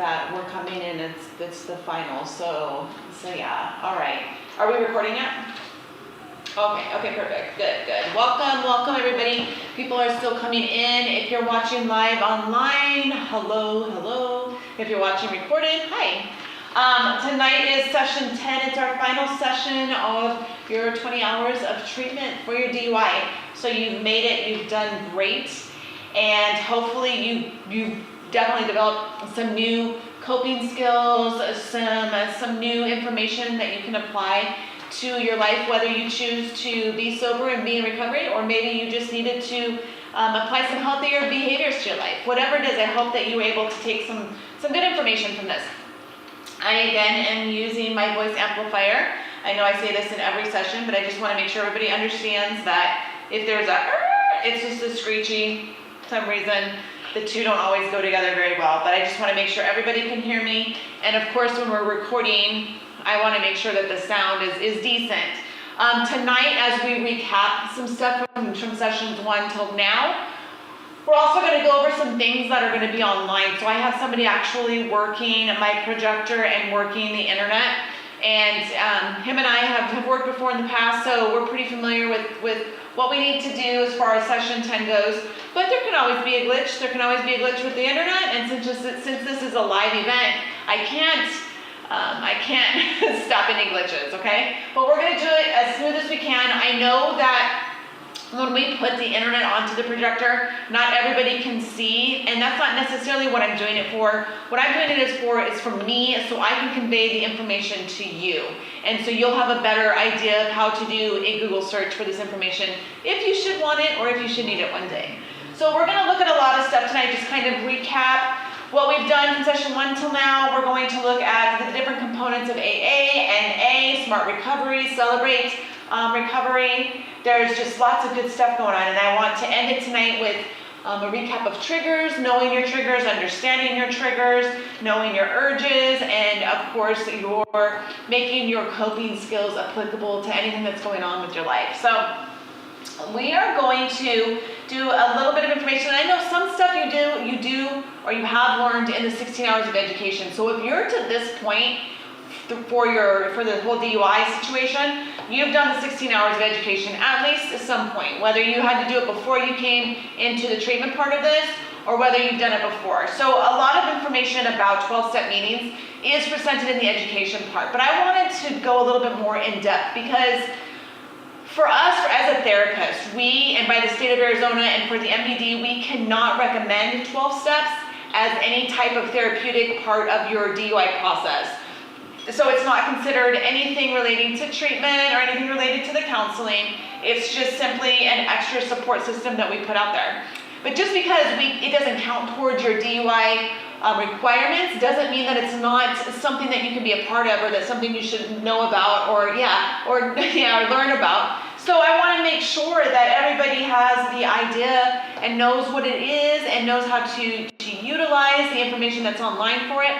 that we're coming in, it's the final, so yeah, all right. Are we recording yet? Okay, perfect, good. Welcome everybody. People are still coming in. If you're watching live online, hello. If you're watching recorded, hi. Tonight is session 10. It's our final session of your 20 hours of treatment for your DUI. So you've made it, you've done great, and hopefully you've definitely developed some new coping skills, some new information that you can apply to your life, whether you choose to be sober and be in recovery, or maybe you just needed to apply some healthier behaviors to your life. Whatever it is, I hope that you were able to take some good information from this. I again am using my voice amplifier. I know I say this in every session, but I just want to make sure everybody understands that if there's it's just a screechy, for some reason, the two don't always go together very well, but I just want to make sure everybody can hear me. And of course, when we're recording, I want to make sure that the sound is decent. Tonight, as we recap some stuff from sessions 1 till now, we're also going to go over some things that are going to be online. So I have somebody actually working my projector and working the internet. And him and I have worked before in the past, so we're pretty familiar with what we need to do as far as session 10 goes. But there can always be a glitch. There can always be a glitch with the internet. And since this is a live event, I can't stop any glitches, okay? But we're going to do it as smooth as we can. I know that when we put the internet onto the projector, not everybody can see, and that's not necessarily what I'm doing it for. What I'm doing it is for me, so I can convey the information to you. And so you'll have a better idea of how to do a Google search for this information, if you should want it or if you should need it one day. So we're gonna look at a lot of stuff tonight, just kind of recap what we've done from session 1 till now. We're going to look at the different components of AA, NA, Smart Recovery, Celebrate Recovery. There's just lots of good stuff going on, and I want to end it tonight with a recap of triggers, knowing your triggers, understanding your triggers, knowing your urges, and of course, making your coping skills applicable to anything that's going on with your life. So we are going to do a little bit of information. I know some stuff you do, or you have learned in the 16 hours of education. So if you're to this point for the whole DUI situation, you've done the 16 hours of education at least at some point, whether you had to do it before you came into the treatment part of this, or whether you've done it before. So a lot of information about 12-step meetings is presented in the education part, but I wanted to go a little bit more in depth because for us, as a therapist, and by the state of Arizona and for the MPD, we cannot recommend 12 steps as any type of therapeutic part of your DUI process. So it's not considered anything relating to treatment or anything related to the counseling. It's just simply an extra support system that we put out there. But just because it doesn't count towards your DUI requirements doesn't mean that it's not something that you can be a part of, or that's something you should know about or learn about. So I want to make sure that everybody has the idea and knows what it is and knows how to utilize the information that's online for it.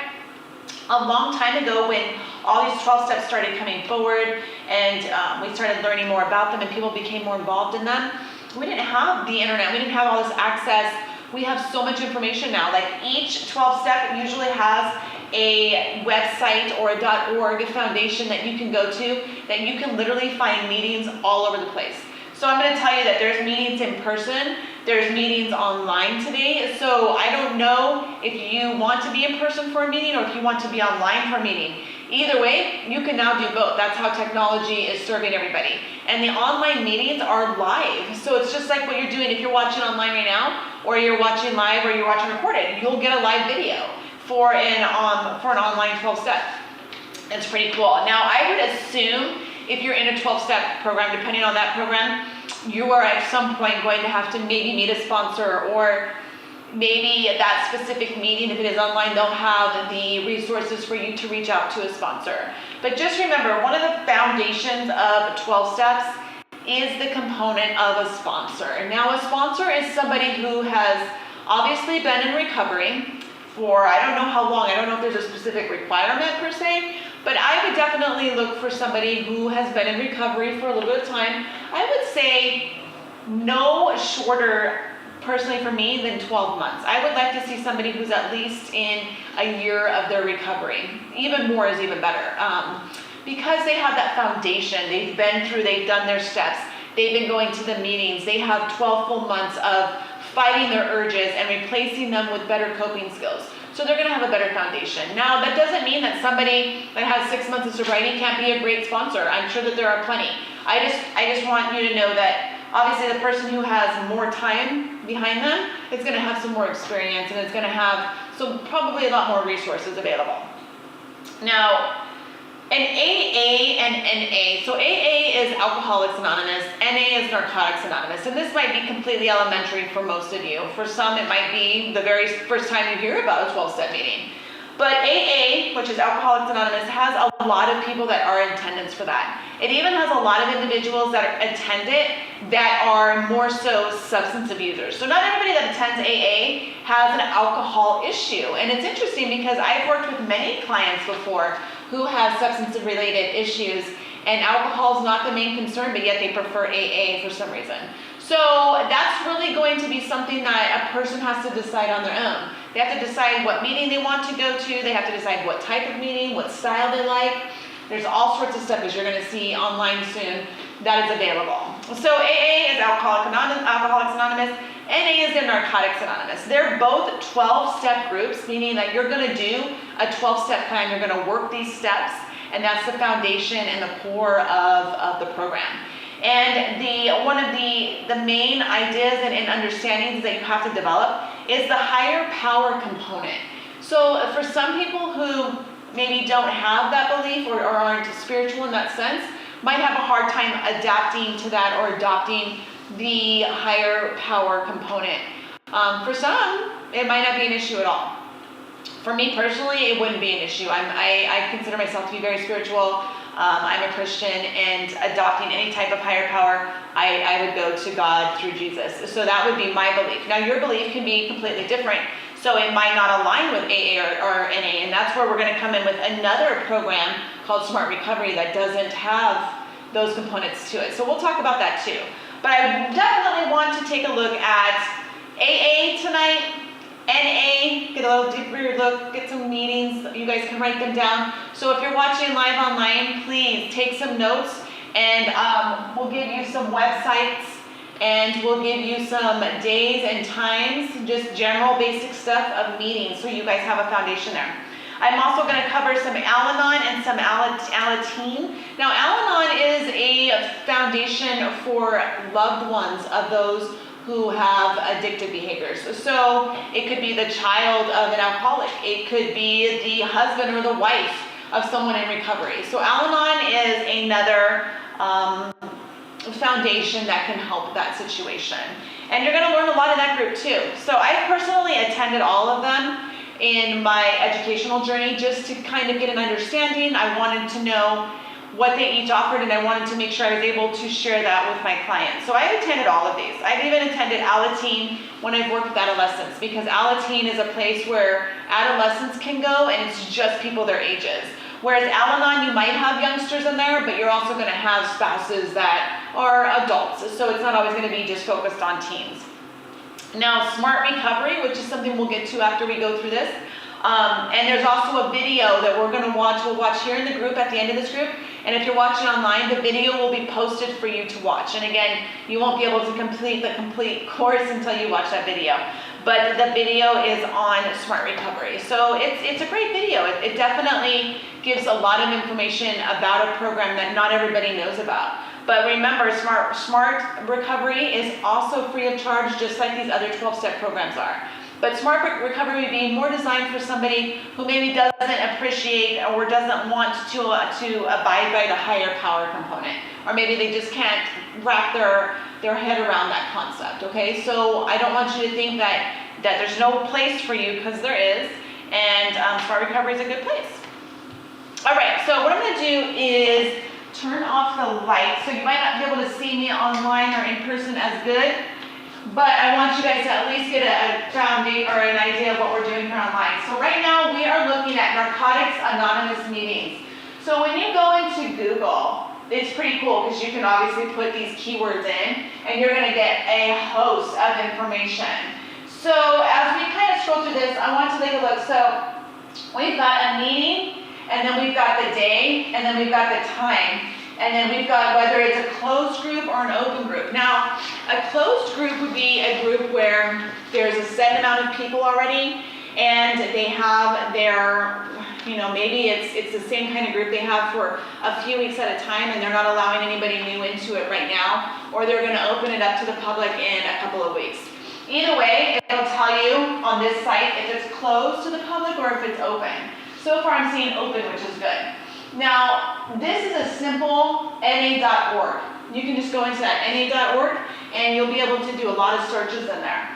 A long time ago, when all these 12 steps started coming forward and we started learning more about them and people became more involved in them, we didn't have the internet, we didn't have all this access. We have so much information now. Like each 12 step usually has a website or a .org foundation that you can go to, that you can literally find meetings all over the place. So I'm going to tell you that there's meetings in person, there's meetings online today. So I don't know if you want to be in person for a meeting or if you want to be online for a meeting. Either way, you can now do both. That's how technology is serving everybody. And the online meetings are live. So it's just like what you're doing if you're watching online right now, or you're watching live, or you're watching recorded. You'll get a live video for an online 12-step. It's pretty cool. Now, I would assume if you're in a 12-step program, depending on that program, you are at some point going to have to maybe meet a sponsor, or maybe at that specific meeting, if it is online, they'll have the resources for you to reach out to a sponsor. But just remember, one of the foundations of 12 steps is the component of a sponsor. Now, a sponsor is somebody who has obviously been in recovery for, I don't know how long, I don't know if there's a specific requirement per se, but I would definitely look for somebody who has been in recovery for a little bit of time. I would say no shorter personally for me, than 12 months. I would like to see somebody who's at least in a year of their recovery. Even more is even better. Because they have that foundation, they've been through, they've done their steps, they've been going to the meetings, they have 12 full months of fighting their urges and replacing them with better coping skills. So they're gonna have a better foundation. Now, that doesn't mean that somebody that has 6 months of sobriety can't be a great sponsor. I'm sure that there are plenty. I just want you to know that obviously the person who has more time behind them is gonna have some more experience and is gonna have probably a lot more resources available. Now, in AA and NA, so AA is Alcoholics Anonymous, NA is Narcotics Anonymous, and this might be completely elementary for most of you. For some, it might be the very first time you hear about a 12-step meeting. But AA, which is Alcoholics Anonymous, has a lot of people that are in attendance for that. It even has a lot of individuals that attend it that are more so substance abusers. So not everybody that attends AA has an alcohol issue. And it's interesting because I've worked with many clients before who have substance-related issues, and alcohol is not the main concern, but yet they prefer AA for some reason. So that's really going to be something that a person has to decide on their own. They have to decide what meeting they want to go to. They have to decide what type of meeting, what style they like. There's all sorts of stuff, as you're going to see online soon, that is available. So AA is Alcoholics Anonymous. NA is their Narcotics Anonymous. They're both 12-step groups, meaning that you're going to do a 12-step plan. You're going to work these steps, and that's the foundation and the core of the program. And one of the main ideas and understandings that you have to develop is the higher power component. So for some people who maybe don't have that belief or aren't spiritual in that sense, might have a hard time adapting to that or adopting the higher power component. For some, it might not be an issue at all. For me personally, it wouldn't be an issue. I consider myself to be very spiritual. I'm a Christian, and adopting any type of higher power, I would go to God through Jesus. So that would be my belief. Now, your belief can be completely different. So it might not align with AA or NA, and that's where we're going to come in with another program called Smart Recovery that doesn't have those components to it. So we'll talk about that too. But I definitely want to take a look at AA tonight, NA, get a little deeper look, get some meetings. You guys can write them down. So if you're watching live online, please take some notes, and we'll give you some websites, and we'll give you some days and times, just general basic stuff of meetings, so you guys have a foundation there. I'm also going to cover some Al-Anon and some Alateen. Now, Al-Anon is a foundation for loved ones of those who have addictive behaviors. So it could be the child of an alcoholic. It could be the husband or the wife of someone in recovery. So Al-Anon is another foundation that can help that situation. And you're going to learn a lot in that group too. So I personally attended all of them in my educational journey just to kind of get an understanding. I wanted to know what they each offered, and I wanted to make sure I was able to share that with my clients. So I've attended all of these. I've even attended Alateen when I've worked with adolescents, because Alateen is a place where adolescents can go, and it's just people their ages. Whereas Al-Anon, you might have youngsters in there, but you're also going to have spouses that are adults. So it's not always going to be just focused on teens. Now, Smart Recovery, which is something we'll get to after we go through this. And there's also a video that we're going to watch. We'll watch here in the group at the end of this group. And if you're watching online, the video will be posted for you to watch. And again, you won't be able to complete the complete course until you watch that video. But the video is on Smart Recovery. So it's a great video. It definitely gives a lot of information about a program that not everybody knows about. But remember, Smart Recovery is also free of charge, just like these other 12-step programs are. But Smart Recovery would be more designed for somebody who maybe doesn't appreciate or doesn't want to abide by the higher power component. Or maybe they just can't wrap their head around that concept, okay? So I don't want you to think that there's no place for you, because there is. And Smart Recovery is a good place. All right, so what I'm going to do is turn off the light. So you might not be able to see me online or in person as good, but I want you guys to at least get a foundation or an idea of what we're doing here online. So right now we are looking at Narcotics Anonymous meetings. So when you go into Google it's pretty cool because you can obviously put these keywords in and you're gonna get a host of information. So as we kind of scroll through this, I want to take a look. So we've got a meeting, and then we've got the day, and then we've got the time, and then we've got whether it's a closed group or an open group. Now, a closed group would be a group where there's a set amount of people already, and they have their, maybe it's the same kind of group they have for a few weeks at a time, and they're not allowing anybody new into it right now, or they're going to open it up to the public in a couple of weeks. Either way, it'll tell you on this site if it's closed to the public or if it's open. So far I'm seeing open, which is good. Now, this is a simple na.org. You can just go into that na.org and you'll be able to do a lot of searches in there.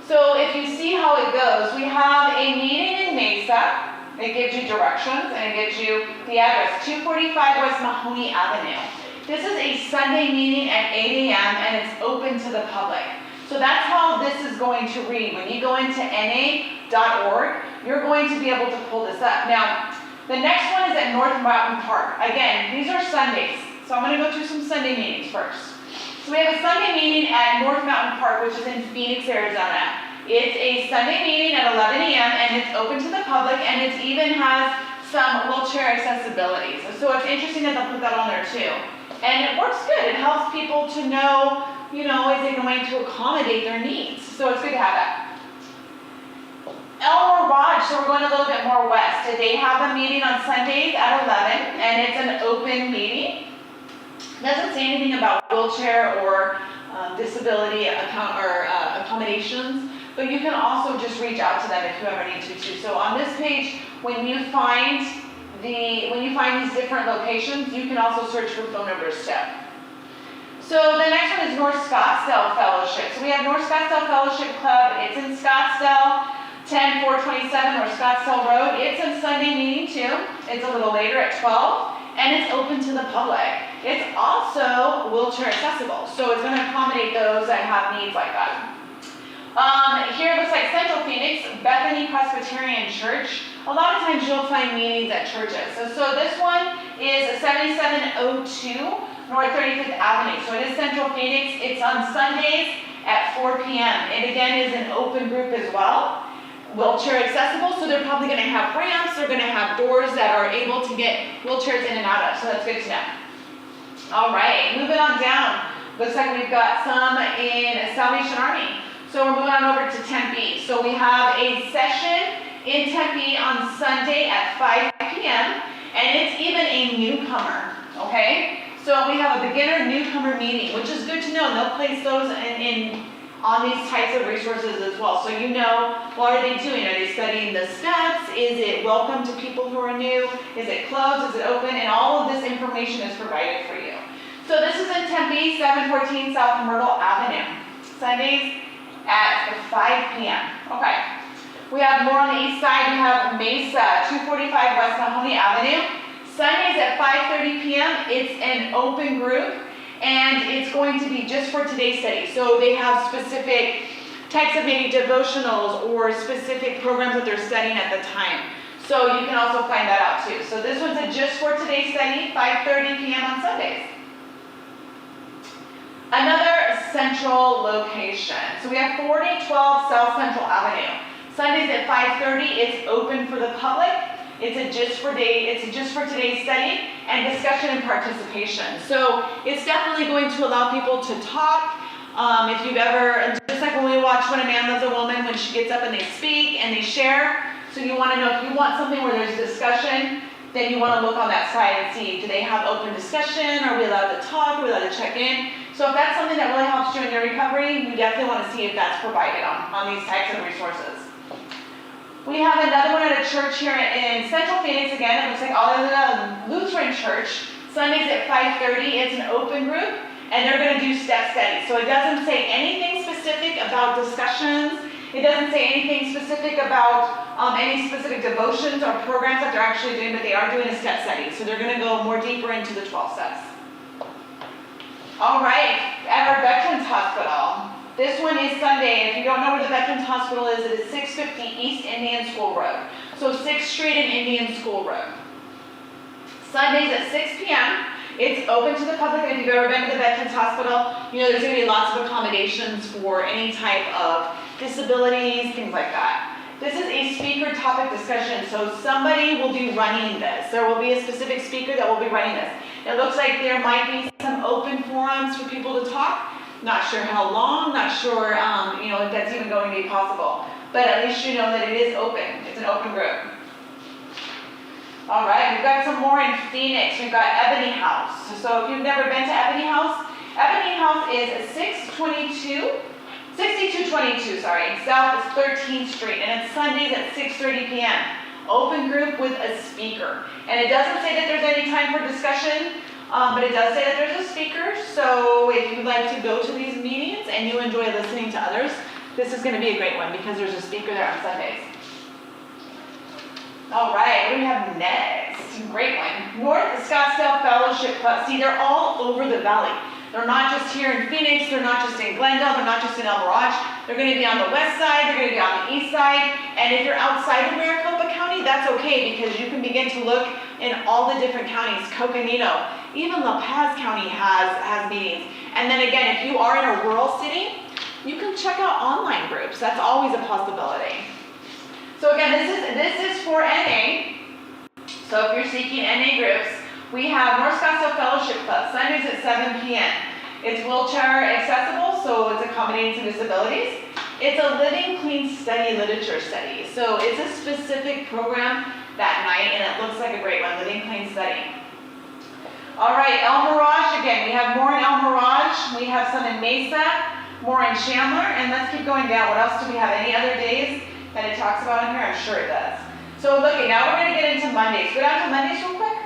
So if you see how it goes, we have a meeting in Mesa. It gives you directions and it gives you the address, 245 West Mahoney Avenue. This is a Sunday meeting at 8 a.m. and it's open to the public. So that's how this is going to read. When you go into na.org, you're going to be able to pull this up. Now, the next one is at North Mountain Park. Again, these are Sundays. So I'm going to go through some Sunday meetings first. So we have a Sunday meeting at North Mountain Park, which is in Phoenix, Arizona. It's a Sunday meeting at 11 a.m. and it's open to the public, and it even has some wheelchair accessibility. So it's interesting that they'll put that on there too. And it works good. It helps people to know, is it going to accommodate their needs? So it's good to have that. Elmore Lodge, so we're going a little bit more west. They have a meeting on Sundays at 11, and it's an open meeting. It doesn't say anything about wheelchair or disability accommodations, but you can also just reach out to them if you ever need to too. So on this page, when you find these different locations, you can also search for phone numbers too. So the next one is North Scottsdale Fellowship. So we have North Scottsdale Fellowship Club. It's in Scottsdale, 10427 North Scottsdale Road. It's a Sunday meeting too. It's a little later at 12, and it's open to the public. It's also wheelchair accessible, so it's going to accommodate those that have needs like that. Here it looks like Central Phoenix, Bethany Presbyterian Church. A lot of times you'll find meetings at churches. So this one is 7702 North 35th Avenue. So it is Central Phoenix. It's on Sundays at 4 p.m. It again is an open group as well. Wheelchair accessible, so they're probably going to have ramps. They're going to have doors that are able to get wheelchairs in and out of. So that's good to know. All right, moving on down. Looks like we've got some in Salvation Army. So we're moving on over to Tempe. So we have a session in Tempe on Sunday at 5 p.m. and it's even a newcomer, okay? So we have a beginner newcomer meeting, which is good to know. They'll place those on these types of resources as well. So what are they doing? Are they studying the steps? Is it welcome to people who are new? Is it closed? Is it open? And all of this information is provided for you. So this is in Tempe, 714 South Myrtle Avenue. Sundays at 5 p.m. Okay. We have more on the east side. We have Mesa, 245 West Mahoney Avenue. Sundays at 5:30 p.m. It's an open group, and it's going to be just for today's study. So they have specific types of maybe devotionals or specific programs that they're studying at the time. So you can also find that out too. So this one's a just for today's study, 5:30 p.m. on Sundays. Another central location. So we have 4012 South Central Avenue. Sundays at 5:30. It's open for the public. It's a just for today's study and discussion and participation. So it's definitely going to allow people to talk. If you've ever, just like when we watch When a Man Loves a Woman, when she gets up and they speak and they share. So you want to know if you want something where there's discussion, then you want to look on that side and see, do they have open discussion? Are we allowed to talk? Are we allowed to check in? So if that's something that really helps you in your recovery, you definitely want to see if that's provided on these types of resources. We have another one at a church here in Central Phoenix again. It looks like Lutheran Church. Sundays at 5:30. It's an open group, and they're going to do step studies. So it doesn't say anything specific about discussions. It doesn't say anything specific about any specific devotions or programs that they're actually doing, but they are doing a step study. So they're going to go more deeper into the 12 steps. All right, at our Veterans Hospital. This one is Sunday. If you don't know where the Veterans Hospital is, it is 650 East Indian School Road. So 6th Street and Indian School Road. Sundays at 6 p.m. It's open to the public, and if you've ever been to the Veterans Hospital, you know there's going to be lots of accommodations for any type of disabilities, things like that. This is a speaker topic discussion, so somebody will be running this. There will be a specific speaker that will be running this. It looks like there might be some open forums for people to talk. Not sure how long, not sure you know, if that's even going to be possible. But at least you know that it is open. It's an open group. All right, we've got some more in Phoenix. We've got Ebony House. So if you've never been to Ebony House is 6222, South is 13th Street, and it's Sundays at 6:30 p.m. Open group with a speaker. And it doesn't say that there's any time for discussion, but it does say that there's a speaker. So if you'd like to go to these meetings and you enjoy listening to others, this is going to be a great one because there's a speaker there on Sundays. All right, what do we have next? Great one. North Scottsdale Fellowship Club. See, they're all over the valley. They're not just here in Phoenix, they're not just in Glendale, they're not just in El Mirage. They're going to be on the west side, they're going to be on the east side. And if you're outside of Maricopa County, that's okay because you can begin to look in all the different counties. Coconino, even La Paz County has meetings. And then again, if you are in a rural city, you can check out online groups. That's always a possibility. So again, this is for NA. So if you're seeking NA groups, we have North Scottsdale Fellowship Club, Sundays at 7 p.m. It's wheelchair accessible, so it's accommodating to disabilities. It's a living clean study literature study. So it's a specific program that night, and it looks like a great one, living clean study. All right, El Mirage, again, we have more in El Mirage. We have some in Mesa, more in Chandler, and let's keep going down. What else do we have? Any other days that it talks about in here? I'm sure it does. So look, now we're going to get into Mondays. Go down to Mondays real quick.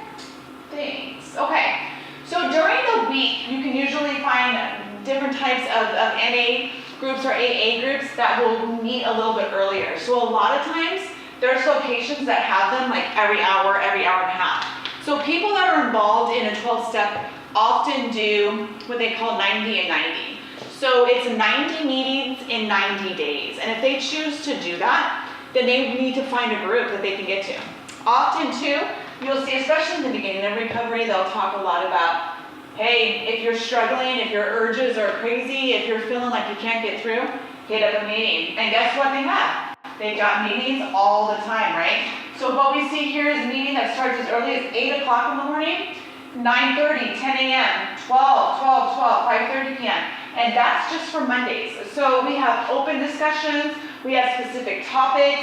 Thanks. Okay. So during the week, you can usually find different types of NA groups or AA groups that will meet a little bit earlier. So a lot of times, there's locations that have them like every hour and a half. So people that are involved in a 12-step often do what they call 90 and 90. So it's 90 meetings in 90 days. And if they choose to do that, then they need to find a group that they can get to. Often too, you'll see, especially in the beginning of recovery, they'll talk a lot about, hey, if you're struggling, if your urges are crazy, if you're feeling like you can't get through, hit up a meeting. And guess what they have? They got meetings all the time, right? So what we see here is a meeting that starts as early as 8 o'clock in the morning, 9:30, 10 a.m., 12, 5:30 p.m. And that's just for Mondays. So we have open discussions, we have specific topics.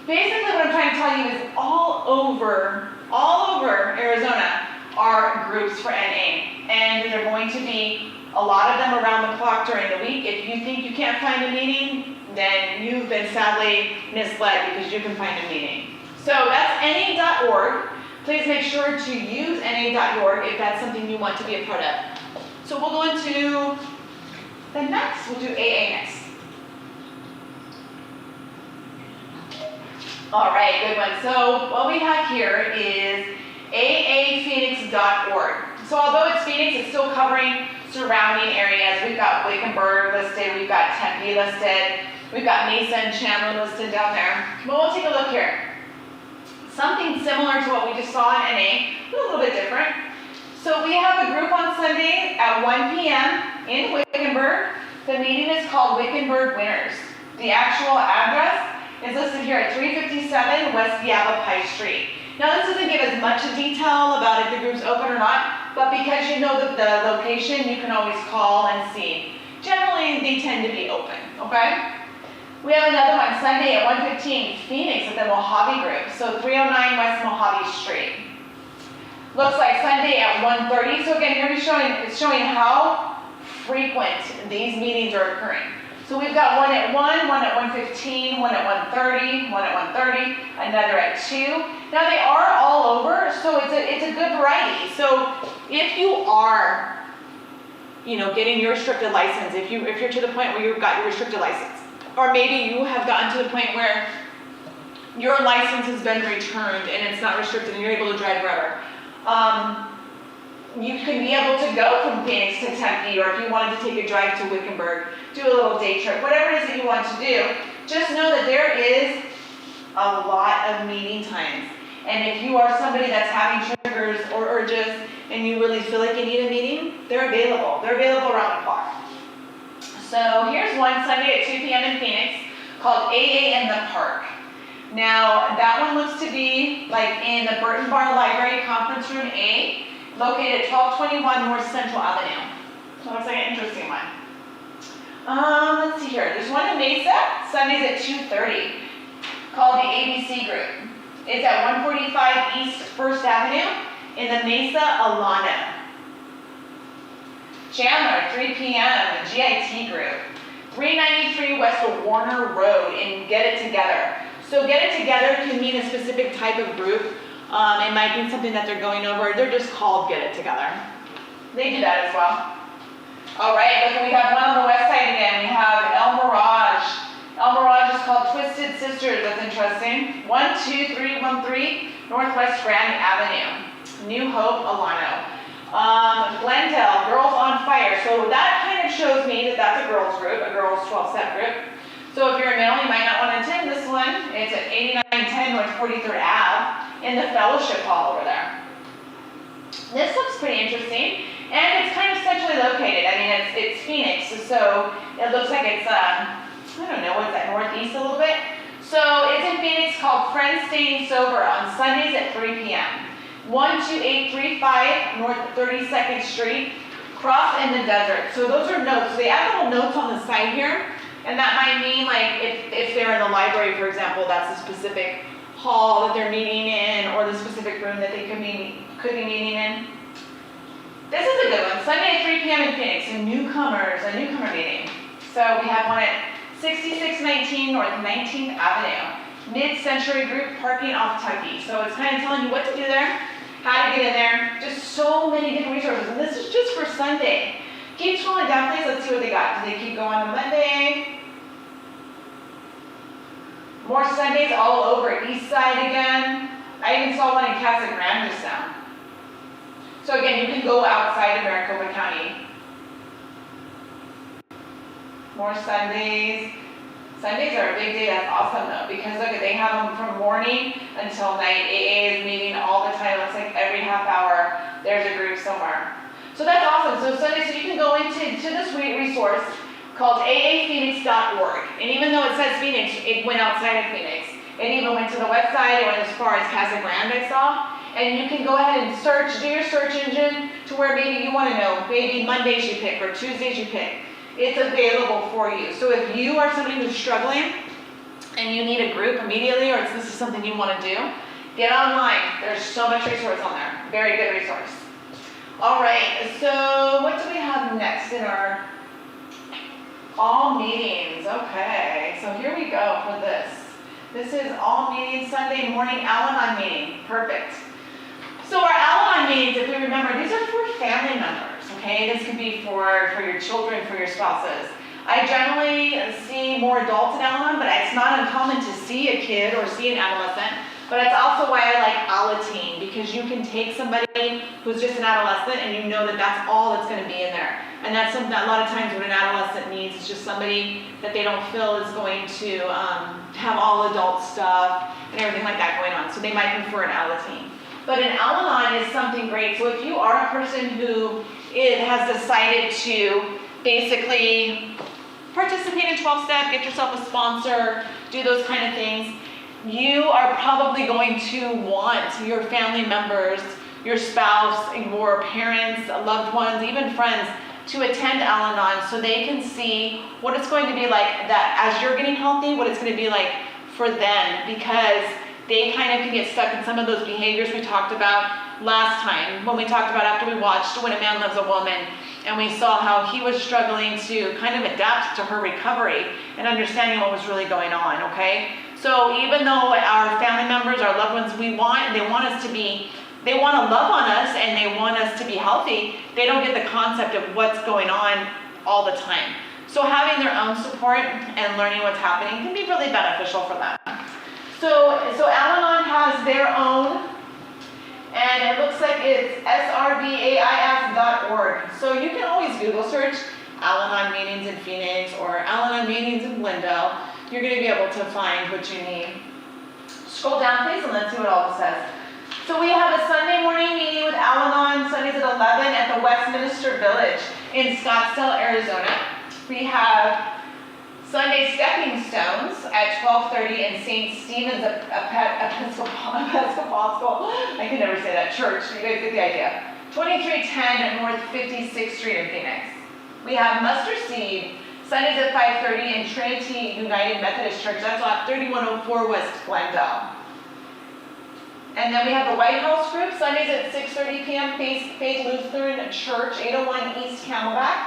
Basically what I'm trying to tell you is all over Arizona are groups for NA. And they're going to be a lot of them around the clock during the week. If you think you can't find a meeting, then you've been sadly misled because you can find a meeting. So that's na.org. Please make sure to use na.org if that's something you want to be a part of. So we'll go into the next. We'll do AA next. All right, good one. So what we have here is aaphoenix.org. So although it's Phoenix, it's still covering surrounding areas. We've got Wickenburg listed, we've got Tempe listed, we've got Mesa and Chandler listed down there. But we'll take a look here. Something similar to what we just saw in NA, but a little bit different. So we have a group on Sunday at 1 p.m. in Wickenburg. The meeting is called Wickenburg Winners. The actual address is listed here at 357 West Yavapai Street. Now this doesn't give as much detail about if the group's open or not, but because you know the location, you can always call and see. Generally, they tend to be open, okay? We have another one Sunday at 1:15 Phoenix at the Mojave Group, so 309 West Mojave Street. Looks like Sunday at 1:30. So again, here it's showing how frequent these meetings are occurring. So we've got one at 1, one at 1:15, one at 1:30, one at 1:30, another at 2. Now they are all over, so it's a good variety. So if you are, getting your restricted license, if you're to the point where you've got your restricted license, or maybe you have gotten to the point where your license has been returned and it's not restricted and you're able to drive wherever, you can be able to go from Phoenix to Tempe, or if you wanted to take a drive to Wickenburg, do a little day trip, whatever it is that you want to do, just know that there is a lot of meeting times. And if you are somebody that's having triggers or urges and you really feel like you need a meeting, they're available. They're available around the clock. So here's one Sunday at 2 p.m. in Phoenix called AA in the Park. Now, that one looks to be like in the Burton Bar Library Conference Room A, located at 1221 North Central Avenue. So looks like an interesting one. Let's see here. There's one in Mesa, Sundays at 2:30, called the ABC Group. It's at 145 East 1st Avenue in the Mesa Alana. Chandler, 3 p.m., GIT Group. 393 West Warner Road in Get It Together. So Get It Together can mean a specific type of group. It might mean something that they're going over. They're just called Get It Together. They do that as well. All right, look, we have one on the west side again. We have El Mirage. El Mirage is called Twisted Sisters. That's interesting. 12313 Northwest Grand Avenue. New Hope, Alano. Glendale, Girls on Fire. So that kind of shows me that that's a girls group, a girls 12-step group. So if you're a male, you might not want to attend this one. It's at 8910 North 43rd Ave in the Fellowship Hall over there. This looks pretty interesting, and it's kind of centrally located. I mean, it's Phoenix, so it looks like it's, I don't know, what's that, northeast a little bit? So it's in Phoenix, called Friends Staying Sober on Sundays at 3 p.m. 12835 North 32nd Street, Cross in the Desert. So those are notes. So they add little notes on the side here. And that might mean, like, if they're in the library, for example, that's a specific hall that they're meeting in, or the specific room that they could be meeting in. This is a good one. Sunday at 3 p.m. in Phoenix, a newcomer meeting. So we have one at 6619 North 19th Avenue, Mid-Century Group parking off Tucky. So it's kind of telling you what to do there, how to get in there. Just so many different resources. And this is just for Sunday. Keep scrolling down, please. Let's see what they got. Do they keep going on Monday? More Sundays all over East Side again. I even saw one in Casa Grande just now. So again, you can go outside of Maricopa County. More Sundays. Sundays are a big day. That's awesome though, because look, they have them from morning until night. AA is meeting all the time. It looks like every half hour there's a group somewhere. So that's awesome. So Sunday, so you can go into this resource called aaphoenix.org. And even though it says Phoenix, it went outside of Phoenix. It even went to the west side. It went as far as Casa Grande, I saw. And you can go ahead and search, do your search engine to where maybe you want to know, maybe Mondays you pick or Tuesdays you pick. It's available for you. So if you are somebody who's struggling and you need a group immediately, or this is something you want to do, get online. There's so much resource on there. Very good resource. All right, so what do we have next in our all meetings? Okay, so here we go for this. This is all meetings, Sunday morning Al-Anon meeting. Perfect. So our Al-Anon meetings, if we remember, these are for family members, okay? This could be for your children, for your spouses. I generally see more adults in Al-Anon, but it's not uncommon to see a kid or see an adolescent. But it's also why I like Alateen, because you can take somebody who's just an adolescent and you know that that's all that's going to be in there. And that's something that a lot of times what an adolescent needs is just somebody that they don't feel is going to have all adult stuff and everything like that going on. So they might prefer an Alateen. But an Al-Anon is something great. So if you are a person who has decided to basically participate in 12-step, get yourself a sponsor, do those kind of things, you are probably going to want your family members, your spouse, your parents, loved ones, even friends to attend Al-Anon so they can see what it's going to be like that as you're getting healthy, what it's going to be like for them, because they kind of can get stuck in some of those behaviors we talked about last time when we talked about after we watched When a Man Loves a Woman, and we saw how he was struggling to kind of adapt to her recovery and understanding what was really going on, okay? So even though our family members, our loved ones, they want to love on us and they want us to be healthy, they don't get the concept of what's going on all the time. So having their own support and learning what's happening can be really beneficial for them. So Al-Anon has their own, and it looks like it's srbais.org. So you can always Google search Al-Anon meetings in Phoenix or Al-Anon meetings in Glendale. You're going to be able to find what you need. Scroll down, please, and let's see what all this says. So we have a Sunday morning meeting with Al-Anon, Sundays at at the Westminster Village in Scottsdale, Arizona. We have Sunday Stepping Stones at 12:30 in St. Stephen's Episcopal, I can never say that, church. You guys get the idea. 2310 North 56th Street in Phoenix. We have Mustard Seed, Sundays at 5:30 in Trinity United Methodist Church. That's lot 3104 West Glendale. And then we have the White House Group, Sundays at 6:30 p.m. Faith Lutheran Church, 801 East Camelback.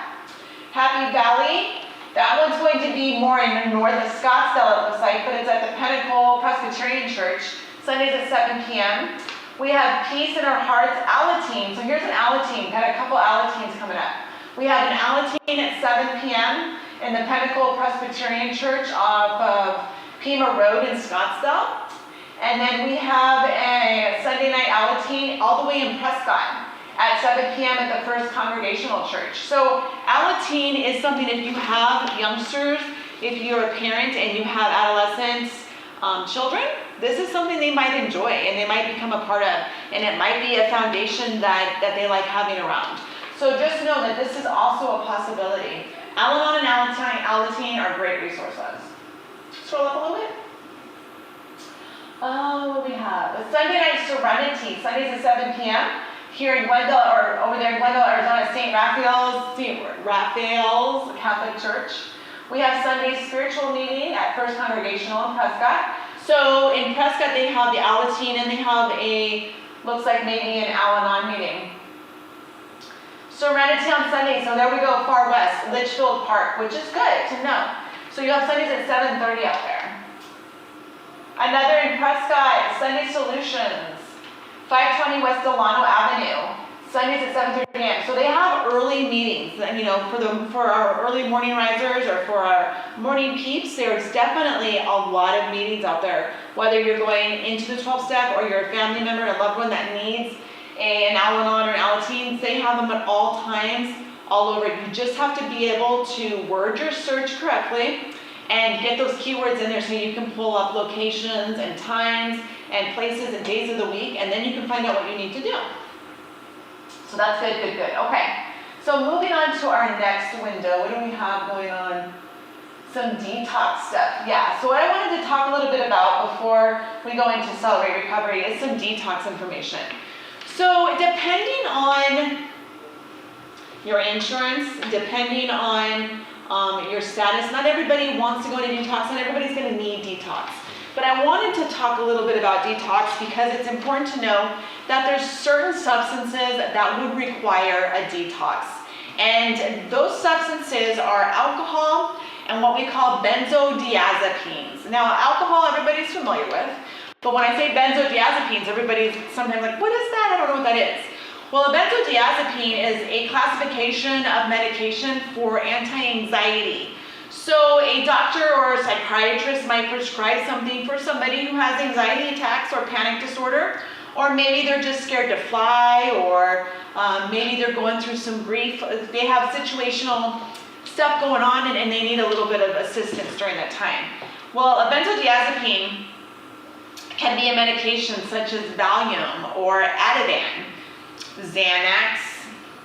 Happy Valley, that one's going to be more in north of Scottsdale, it looks like, but it's at the Pinnacle Presbyterian Church, Sundays at 7 p.m. We have Peace in Our Hearts Alateen. So here's an Alateen, got a couple Alateens coming up. We have an Alateen at 7 p.m. in the Pinnacle Presbyterian Church off of Pima Road in Scottsdale. And then we have a Sunday night Alateen all the way in Prescott at 7 p.m. at the First Congregational Church. So Alateen is something if you have youngsters, if you're a parent and you have adolescent children, this is something they might enjoy and they might become a part of, and it might be a foundation that they like having around. So just know that this is also a possibility. Al-Anon and Alateen are great resources. Scroll up a little bit. What do we have? The Sunday night Serenity, Sundays at 7 p.m. here in Glendale, or over there in Glendale, Arizona, St. Raphael's Catholic Church. We have Sunday spiritual meeting at First Congregational in Prescott. So in Prescott, they have the Alateen and they have a, looks like maybe an Al-Anon meeting. Serenity on Sunday, so there we go, far west, Litchfield Park, which is good to know. So you have Sundays at 7:30 out there. Another in Prescott, Sunday Solutions, 520 West Delano Avenue, Sundays at 7:30 a.m. So they have early meetings, and for our early morning risers or for our morning peeps, there's definitely a lot of meetings out there. Whether you're going into the 12-step or you're a family member, a loved one that needs an Al-Anon or an Alateen, they have them at all times, all over. You just have to be able to word your search correctly and get those keywords in there so you can pull up locations and times and places and days of the week, and then you can find out what you need to do. So that's good, good, good. Okay, so moving on to our next window, what do we have going on? Some detox stuff. Yeah, so what I wanted to talk a little bit about before we go into Celebrate Recovery is some detox information. So depending on your insurance, depending on your status, not everybody wants to go into detox, not everybody's going to need detox. But I wanted to talk a little bit about detox because it's important to know that there's certain substances that would require a detox. And those substances are alcohol and what we call benzodiazepines. Now, alcohol everybody's familiar with, but when I say benzodiazepines, everybody's sometimes like, what is that? I don't know what that is. Well, a benzodiazepine is a classification of medication for anti-anxiety. So a doctor or a psychiatrist might prescribe something for somebody who has anxiety attacks or panic disorder, or maybe they're just scared to fly, or maybe they're going through some grief. They have situational stuff going on and they need a little bit of assistance during that time. Well, a benzodiazepine can be a medication such as Valium or Ativan, Xanax,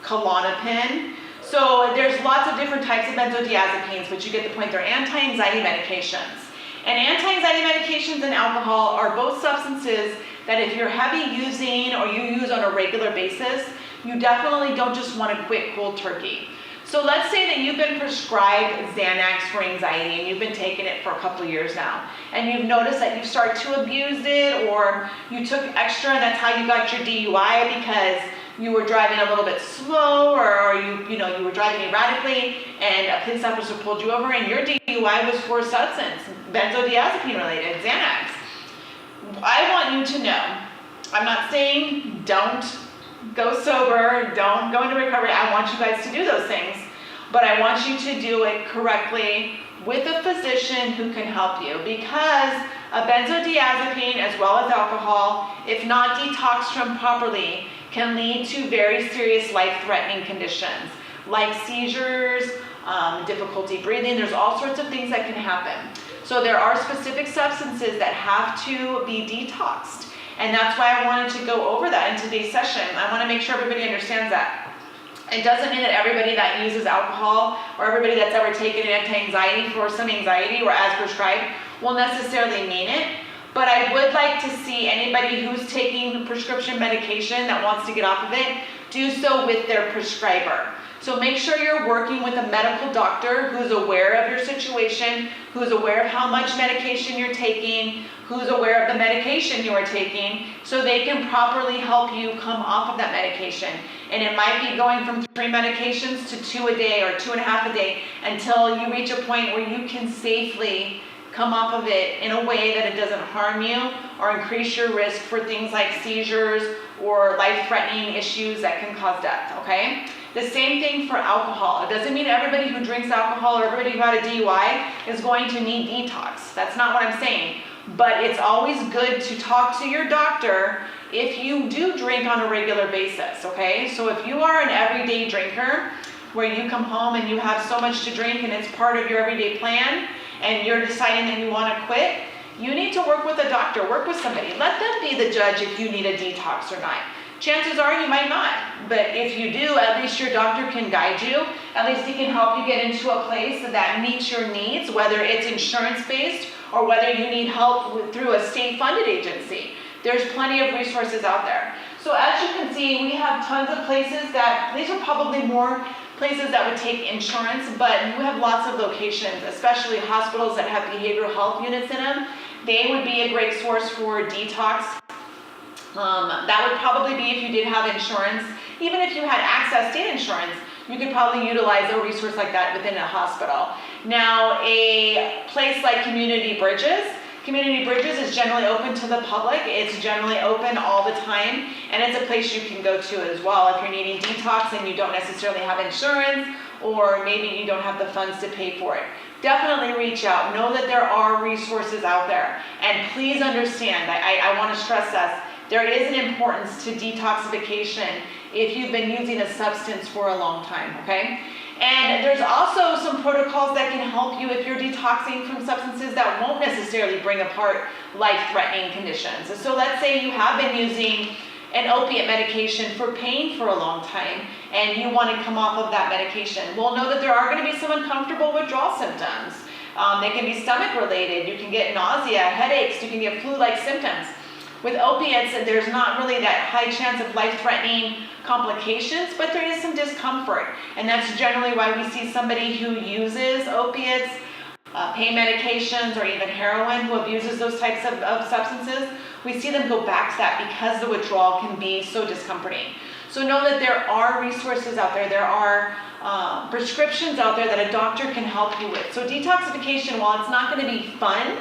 Klonopin. So there's lots of different types of benzodiazepines, but you get the point. They're anti-anxiety medications. And anti-anxiety medications and alcohol are both substances that if you're heavy using or you use on a regular basis, you definitely don't just want to quit cold turkey. So let's say that you've been prescribed Xanax for anxiety and you've been taking it for a couple of years now, and you've noticed that you start to abuse it, or you took extra and that's how you got your DUI because you were driving a little bit slow, or you were driving erratically and a police officer pulled you over and your DUI was for a substance, benzodiazepine related, Xanax. I want you to know, I'm not saying don't go sober, don't go into recovery. I want you guys to do those things, but I want you to do it correctly with a physician who can help you, because a benzodiazepine as well as alcohol, if not detoxed from properly, can lead to very serious life-threatening conditions like seizures, difficulty breathing. There's all sorts of things that can happen. So there are specific substances that have to be detoxed. And that's why I wanted to go over that in today's session. I want to make sure everybody understands that. It doesn't mean that everybody that uses alcohol or everybody that's ever taken anti-anxiety for some anxiety or as prescribed will necessarily mean it. But I would like to see anybody who's taking prescription medication that wants to get off of it, do so with their prescriber. So make sure you're working with a medical doctor who's aware of your situation, who's aware of how much medication you're taking, who's aware of the medication you are taking, so they can properly help you come off of that medication. And it might be going from 3 medications to 2 a day or 2.5 a day until you reach a point where you can safely come off of it in a way that it doesn't harm you or increase your risk for things like seizures or life-threatening issues that can cause death, okay? The same thing for alcohol. It doesn't mean everybody who drinks alcohol or everybody who had a DUI is going to need detox. That's not what I'm saying. But it's always good to talk to your doctor if you do drink on a regular basis, okay? So if you are an everyday drinker, where you come home and you have so much to drink and it's part of your everyday plan, and you're deciding that you want to quit, you need to work with a doctor, work with somebody. Let them be the judge if you need a detox or not. Chances are you might not, but if you do, at least your doctor can guide you. At least he can help you get into a place that meets your needs, whether it's insurance-based or whether you need help through a state-funded agency. There's plenty of resources out there. So as you can see, we have tons of places that, these are probably more places that would take insurance, but we have lots of locations, especially hospitals that have behavioral health units in them. They would be a great source for detox. That would probably be if you did have insurance. Even if you had access to insurance, you could probably utilize a resource like that within a hospital. Now, a place like Community Bridges is generally open to the public. It's generally open all the time, and it's a place you can go to as well if you're needing detox and you don't necessarily have insurance, or maybe you don't have the funds to pay for it. Definitely reach out. Know that there are resources out there, and please understand, I want to stress this, there is an importance to detoxification if you've been using a substance for a long time, okay? And there's also some protocols that can help you if you're detoxing from substances that won't necessarily bring apart life-threatening conditions. So let's say you have been using an opiate medication for pain for a long time and you want to come off of that medication. Well, know that there are going to be some uncomfortable withdrawal symptoms. They can be stomach related. You can get nausea, headaches, you can get flu-like symptoms. With opiates, there's not really that high chance of life-threatening complications, but there is some discomfort. And that's generally why we see somebody who uses opiates, pain medications, or even heroin, who abuses those types of substances. We see them go back to that because the withdrawal can be so discomforting. So know that there are resources out there. There are prescriptions out there that a doctor can help you with. So detoxification, while it's not going to be fun,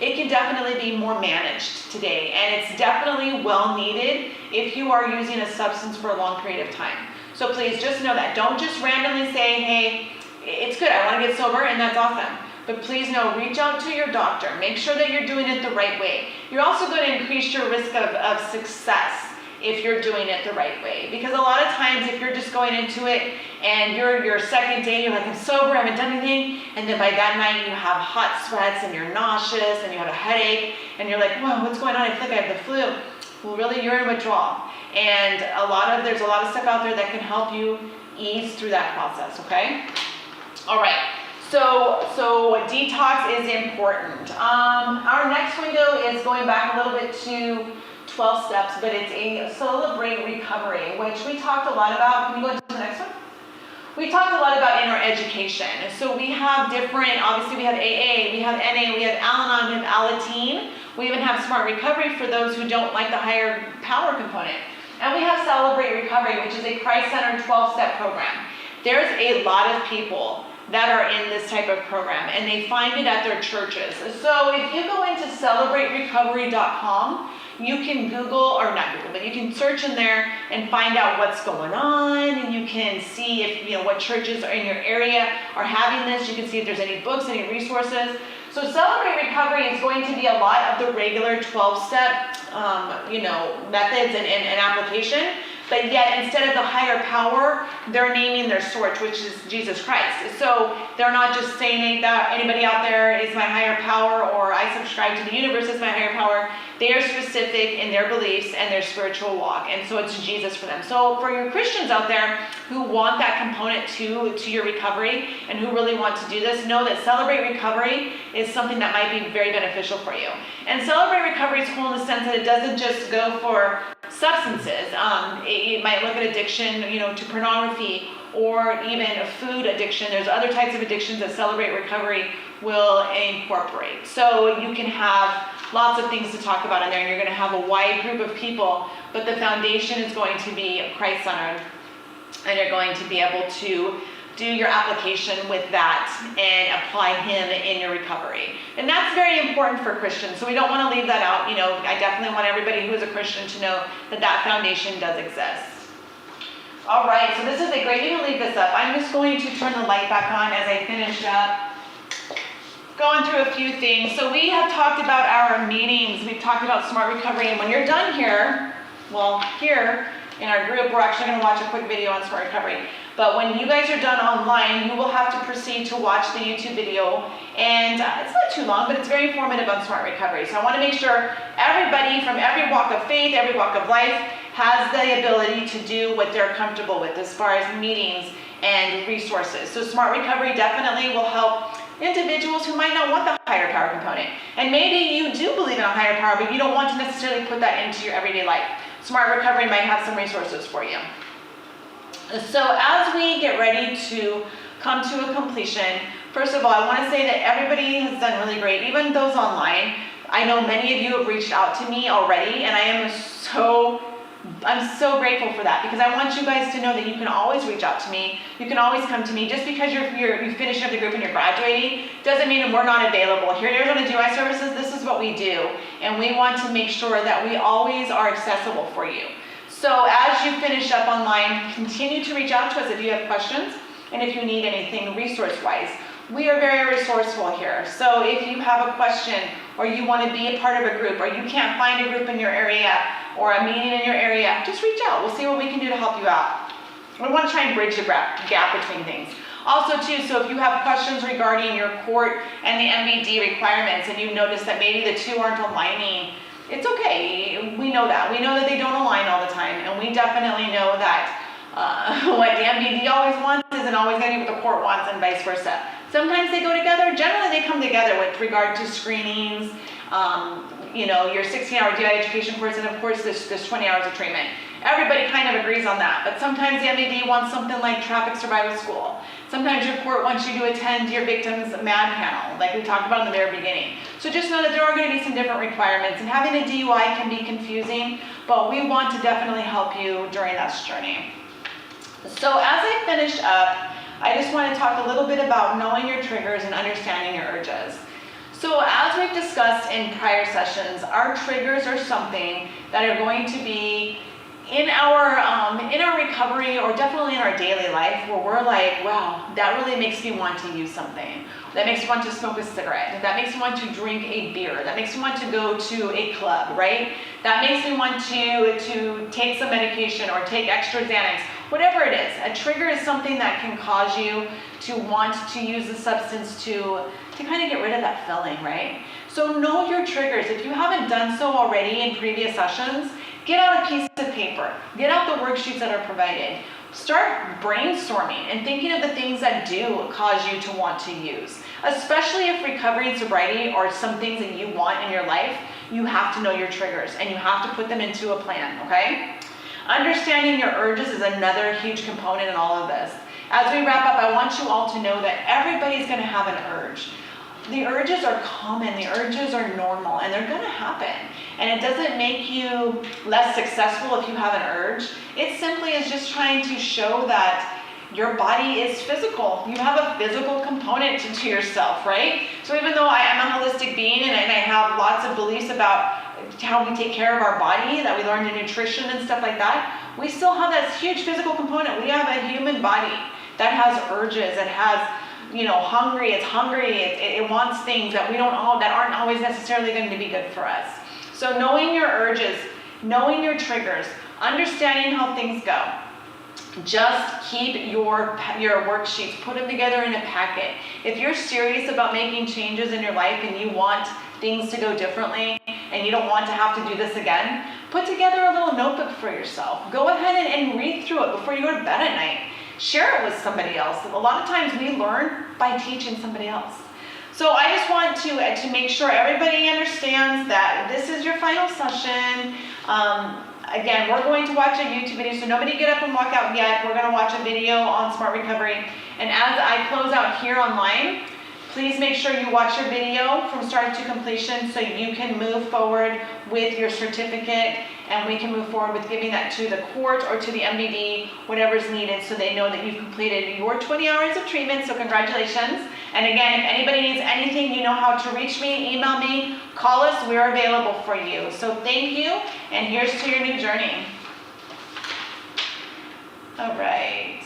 it can definitely be more managed today, and it's definitely well needed if you are using a substance for a long period of time. So please just know that. Don't just randomly say, hey, it's good, I want to get sober, and that's awesome. But please know, reach out to your doctor. Make sure that you're doing it the right way. You're also going to increase your risk of success if you're doing it the right way. Because a lot of times if you're just going into it and your second day, you're like, I'm sober, I haven't done anything, and then by that night you have hot sweats and you're nauseous and you have a headache and you're like, whoa, what's going on? I feel like I have the flu. Well, really, you're in withdrawal. And there's a lot of stuff out there that can help you ease through that process, okay? All right, so detox is important. Our next window is going back a little bit to 12 steps, but it's a celebrate recovery, which we talked a lot about. Can you go to the next one? We talked a lot about in our education. So we have different, obviously we have AA, we have NA, we have Al-Anon, we have Alateen. We even have Smart Recovery for those who don't like the higher power component. And we have Celebrate Recovery, which is a Christ-centered 12-step program. There's a lot of people that are in this type of program, and they find it at their churches. So if you go into celebraterecovery.com, you can you can search in there and find out what's going on, and you can see if, what churches are in your area are having this. You can see if there's any books, any resources. So Celebrate Recovery is going to be a lot of the regular 12-step, methods and application, but yet instead of the higher power, they're naming their source, which is Jesus Christ. So they're not just saying that anybody out there is my higher power, or I subscribe to the universe as my higher power. They are specific in their beliefs and their spiritual walk, and so it's Jesus for them. So for your Christians out there who want that component to your recovery and who really want to do this, know that Celebrate Recovery is something that might be very beneficial for you. And Celebrate Recovery is cool in the sense that it doesn't just go for substances. It might look at addiction, to pornography, or even a food addiction. There's other types of addictions that Celebrate Recovery will incorporate. So you can have lots of things to talk about in there, and you're going to have a wide group of people, but the foundation is going to be Christ-centered, and you're going to be able to do your application with that and apply Him in your recovery. And that's very important for Christians, so we don't want to leave that out. I definitely want everybody who is a Christian to know that that foundation does exist. All right, so this is a great, you can leave this up. I'm just going to turn the light back on as I finish up, going through a few things. So we have talked about our meetings. We've talked about Smart Recovery, and when you're done here, here in our group, we're actually going to watch a quick video on Smart Recovery. But when you guys are done online, you will have to proceed to watch the YouTube video. And it's not too long, but it's very informative on Smart Recovery. So I want to make sure everybody from every walk of faith, every walk of life, has the ability to do what they're comfortable with as far as meetings and resources. So Smart Recovery definitely will help individuals who might not want the higher power component. And maybe you do believe in a higher power, but you don't want to necessarily put that into your everyday life. Smart Recovery might have some resources for you. So as we get ready to come to a completion, first of all, I want to say that everybody has done really great, even those online. I know many of you have reached out to me already, and I'm so grateful for that, because I want you guys to know that you can always reach out to me. You can always come to me. Just because you finish up the group and you're graduating doesn't mean that we're not available. Here at Arizona DUI Services, this is what we do, and we want to make sure that we always are accessible for you. So as you finish up online, continue to reach out to us if you have questions and if you need anything resource-wise. We are very resourceful here. So if you have a question, or you want to be a part of a group, or you can't find a group in your area or a meeting in your area, just reach out. We'll see what we can do to help you out. We want to try and bridge the gap between things. Also too, so if you have questions regarding your court and the MVD requirements, and you notice that maybe the two aren't aligning, it's okay. We know that. We know that they don't align all the time, and we definitely know that what the MVD always wants isn't always going to be what the court wants, and vice versa. Sometimes they go together. Generally, they come together with regard to screenings, your 16-hour DI education course, and of course this 20 hours of treatment. Everybody kind of agrees on that, but sometimes the MVD wants something like traffic survival school. Sometimes your court wants you to attend your victim's MAD panel, like we talked about in the very beginning. So just know that there are going to be some different requirements, and having a DUI can be confusing, but we want to definitely help you during this journey. So as I finish up, I just want to talk a little bit about knowing your triggers and understanding your urges. So as we've discussed in prior sessions, our triggers are something that are going to be in our recovery, or definitely in our daily life, where we're like, wow, that really makes me want to use something. That makes me want to smoke a cigarette. That makes me want to drink a beer. That makes me want to go to a club, right? That makes me want to take some medication or take extra Xanax. Whatever it is, a trigger is something that can cause you to want to use the substance to kind of get rid of that feeling, right? So know your triggers. If you haven't done so already in previous sessions, get out a piece of paper. Get out the worksheets that are provided. Start brainstorming and thinking of the things that do cause you to want to use. Especially if recovery and sobriety are some things that you want in your life, you have to know your triggers and you have to put them into a plan, okay? Understanding your urges is another huge component in all of this. As we wrap up, I want you all to know that everybody's going to have an urge. The urges are common, the urges are normal, and they're going to happen. And it doesn't make you less successful if you have an urge. It simply is just trying to show that your body is physical. You have a physical component to yourself, right? So even though I am a holistic being and I have lots of beliefs about how we take care of our body, that we learned in nutrition and stuff like that, we still have that huge physical component. We have a human body that has urges, it has, it's hungry, it wants things that aren't always necessarily going to be good for us. So knowing your urges knowing your triggers, understanding how things go. Just keep your worksheets, put them together in a packet. If you're serious about making changes in your life and you want things to go differently and you don't want to have to do this again, put together a little notebook for yourself. Go ahead and read through it before you go to bed at night. Share it with somebody else. A lot of times we learn by teaching somebody else. So I just want to make sure everybody understands that this is your final session. Again, we're going to watch a YouTube video, so nobody get up and walk out yet. We're going to watch a video on smart recovery. And as I close out here online, please make sure you watch your video from start to completion so you can move forward with your certificate, and we can move forward with giving that to the court or to the MDD, whatever is needed, so they know that you've completed your 20 hours of treatment. So congratulations. And again, if anybody needs anything, you know how to reach me, email me, call us, we're available for you. So thank you, and here's to your new journey. All right.